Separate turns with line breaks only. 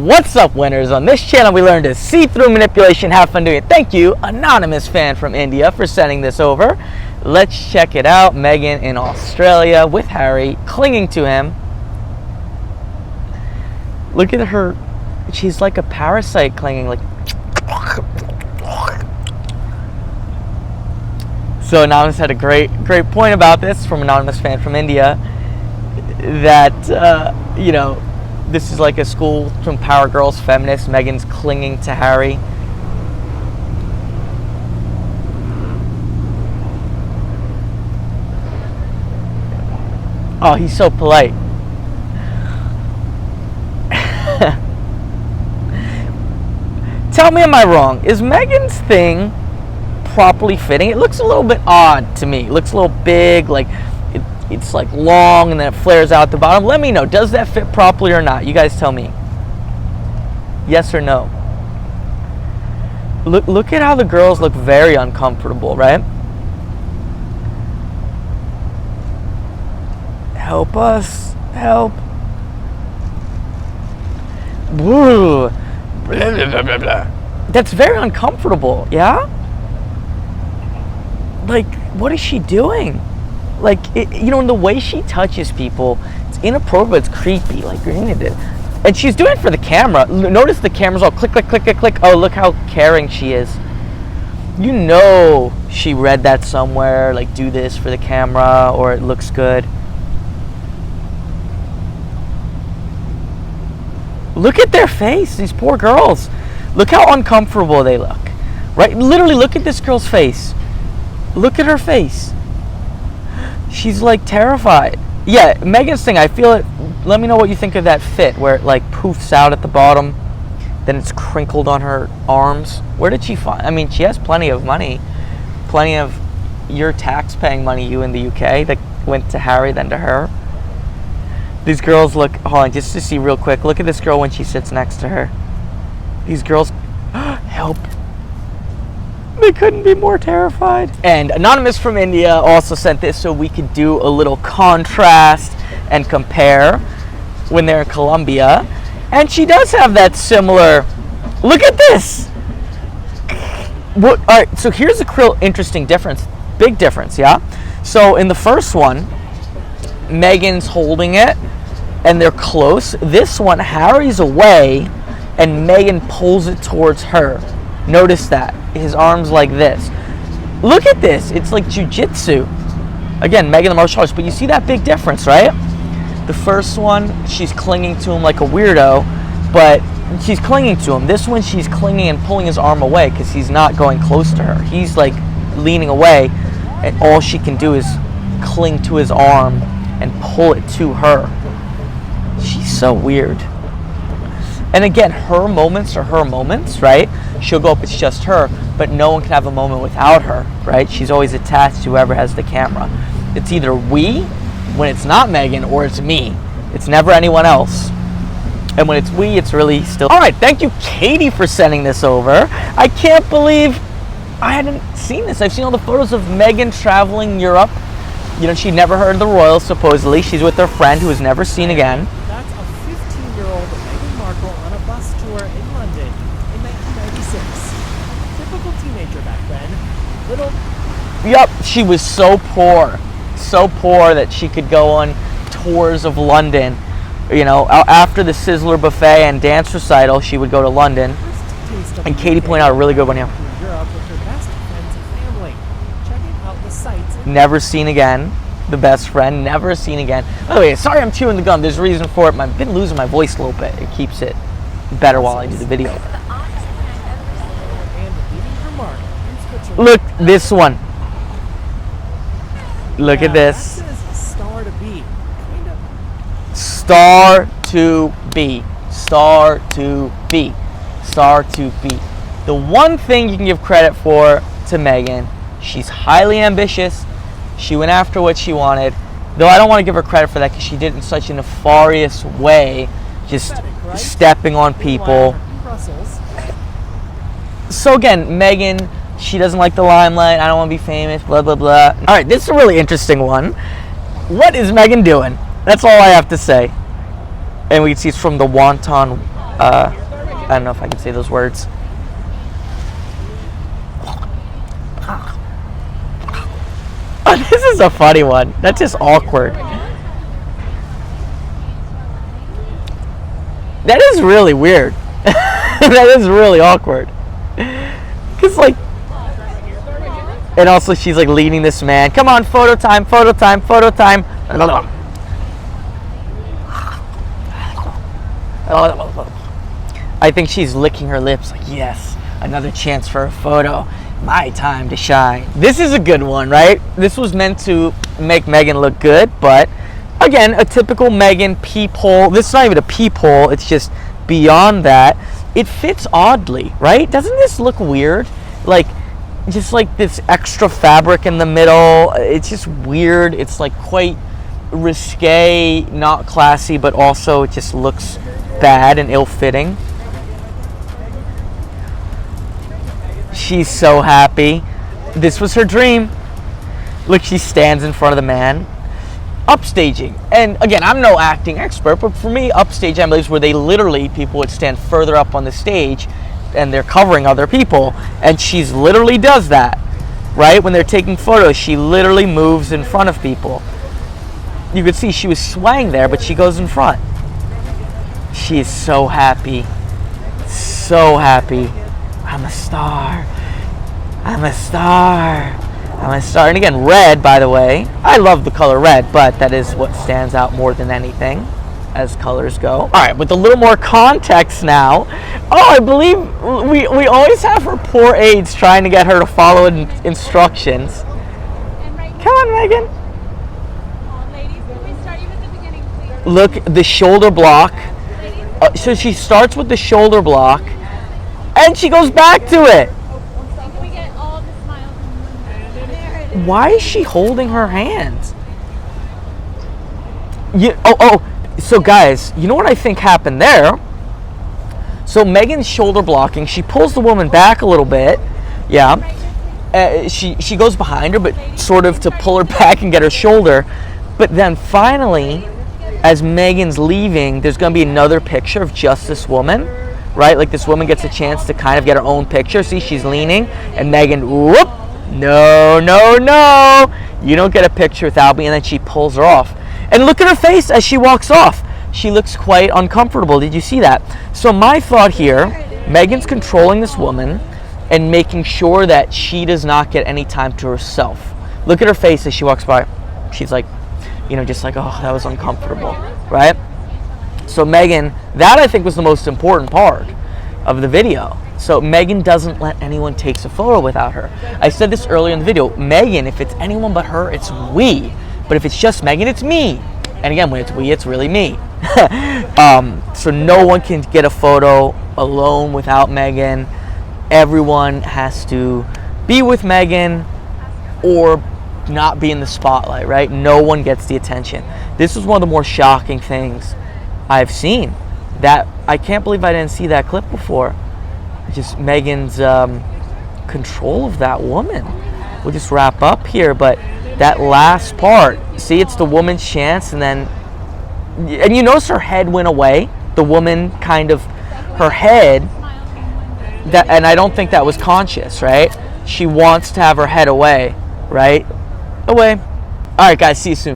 What's up, winners? On this channel we learn to see through manipulation, have fun doing it. Thank you, anonymous fan from India, for sending this over. Let's check it out. Meghan in Australia with Harry, clinging to him. Look at her. She's like a parasite clinging, like. So Anonymous had a great point about this from anonymous fan from India, that this is like a school from power girls, feminists. Meghan's clinging to Harry. Oh, he's so polite. Tell me, am I wrong? Is Meghan's thing properly fitting? It looks a little bit odd to me. It looks a little big, like it's like long and then it flares out the bottom. Let me know, does that fit properly or not? You guys tell me. Yes or no? Look at how the girls look very uncomfortable, right? Help us. Help. Woo. Blah, blah, blah, blah. That's very uncomfortable, yeah? Like, what is she doing? Like, in the way she touches people, it's inappropriate, it's creepy, like, and she's doing it for the camera. Notice the camera's all click, click, click, click, click. Oh, look how caring she is. You know she read that somewhere, like, do this for the camera, or it looks good. Look at their face, these poor girls. Look how uncomfortable they look, right? Literally, look at this girl's face. Look at her face. She's like terrified. Yeah, Meghan's thing, I feel it. Let me know what you think of that fit, where it like poofs out at the bottom, then it's crinkled on her arms. Where did she find? I mean, she has plenty of money, plenty of your tax-paying money, you in the UK, that went to Harry, then to her. These girls look, hold on, just to see real quick. Look at this girl when she sits next to her. These girls, help. They couldn't be more terrified. And Anonymous from India also sent this so we could do a little contrast and compare when they're in Colombia. And she does have that similar, look at this. All right, so here's a real interesting difference, big difference, yeah? So in the first one, Meghan's holding it and they're close. This one, Harry's away and Meghan pulls it towards her. Notice that. His arms like this. Look at this. It's like jujitsu. Again, Meghan the martial artist, but you see that big difference, right? The first one, she's clinging to him like a weirdo, but she's clinging to him. This one, she's clinging and pulling his arm away because he's not going close to her. He's like leaning away, and all she can do is cling to his arm and pull it to her. She's so weird. And again, her moments are her moments, right? She'll go up, it's just her, but no one can have a moment without her, right? She's always attached to whoever has the camera. It's either we, when it's not Meghan, or it's me. It's never anyone else. And when it's we, it's really still... All right, thank you, Katie, for sending this over. I can't believe I hadn't seen this. I've seen all the photos of Meghan traveling Europe. She'd never heard of the royals, supposedly. She's with her friend who was never seen again.
That's a 15-year-old Meghan Markle on a bus tour in London in 1996. Typical teenager back then.
Yep, she was so poor that she could go on tours of London. After the Sizzler buffet and dance recital, she would go to London. And Katie pointed out a really good one here.
Europe with her best friends and family, checking out the sights.
Never seen again. The best friend, never seen again. By the way, sorry I'm chewing the gum. There's a reason for it. I've been losing my voice a little bit. It keeps it better while I do the video. Look, this one. Look at this.
Star to be.
Star to be. Star to be. Star to be. The one thing you can give credit for to Meghan, she's highly ambitious. She went after what she wanted. Though I don't want to give her credit for that because she did it in such a nefarious way, just stepping on people. So again, Meghan, she doesn't like the limelight. I don't want to be famous, blah, blah, blah. All right, this is a really interesting one. What is Meghan doing? That's all I have to say. And we can see it's from the Wonton I don't know if I can say those words. Oh, this is a funny one. That's just awkward. That is really weird. That is really awkward. Cause like, and also she's like leading this man. Come on, photo time, photo time, photo time. I think she's licking her lips like, yes, another chance for a photo. My time to shine. This is a good one, right? This was meant to make Meghan look good, but again, a typical Meghan peephole. This is not even a peephole, it's just beyond that. It fits oddly, right? Doesn't this look weird? Like, just like this extra fabric in the middle. It's just weird. It's like quite risque, not classy, but also it just looks bad and ill-fitting. She's so happy. This was her dream. Look, she stands in front of the man. Upstaging. And again, I'm no acting expert, but for me, upstage, I believe, is where they literally, people would stand further up on the stage and they're covering other people. And she's literally does that, right? When they're taking photos, she literally moves in front of people. You could see she was swaying there, but she goes in front. She is so happy. So happy. I'm a star. I'm a star. I'm a star. And again, red, by the way. I love the color red, but that is what stands out more than anything as colors go. All right, with a little more context now. Oh, I believe we always have her poor aides trying to get her to follow instructions. Come on, Meghan.
Ladies, can we start you at the beginning, please?
Look, the shoulder block. So she starts with the shoulder block, and she goes back to it.
Can we get all the smiles? There it is.
Why is she holding her hands? So guys, you know what I think happened there? So Meghan's shoulder blocking. She pulls the woman back a little bit. Yeah. She goes behind her, but sort of to pull her back and get her shoulder. But then finally, as Meghan's leaving, there's going to be another picture of just this woman, right? Like this woman gets a chance to kind of get her own picture. See, she's leaning, and Meghan, whoop, no, no, no. You don't get a picture without me, and then she pulls her off. And look at her face as she walks off. She looks quite uncomfortable. Did you see that? So my thought here, Meghan's controlling this woman and making sure that she does not get any time to herself. Look at her face as she walks by. She's like, you know, just like, oh, that was uncomfortable, right? So Meghan, that I think was the most important part of the video. So Meghan doesn't let anyone take a photo without her. I said this earlier in the video. Meghan, if it's anyone but her, it's we. But if it's just Meghan, it's me. And again, when it's we, it's really me. So no one can get a photo alone without Meghan. Everyone has to be with Meghan or not be in the spotlight, right? No one gets the attention. This is one of the more shocking things I've seen. That I can't believe I didn't see that clip before. Just Meghan's control of that woman. We'll just wrap up here, but that last part, see, it's the woman's chance, and you notice her head went away. The woman kind of, her head, that, and I don't think that was conscious, right? She wants to have her head away, right? Away. All right, guys, see you soon.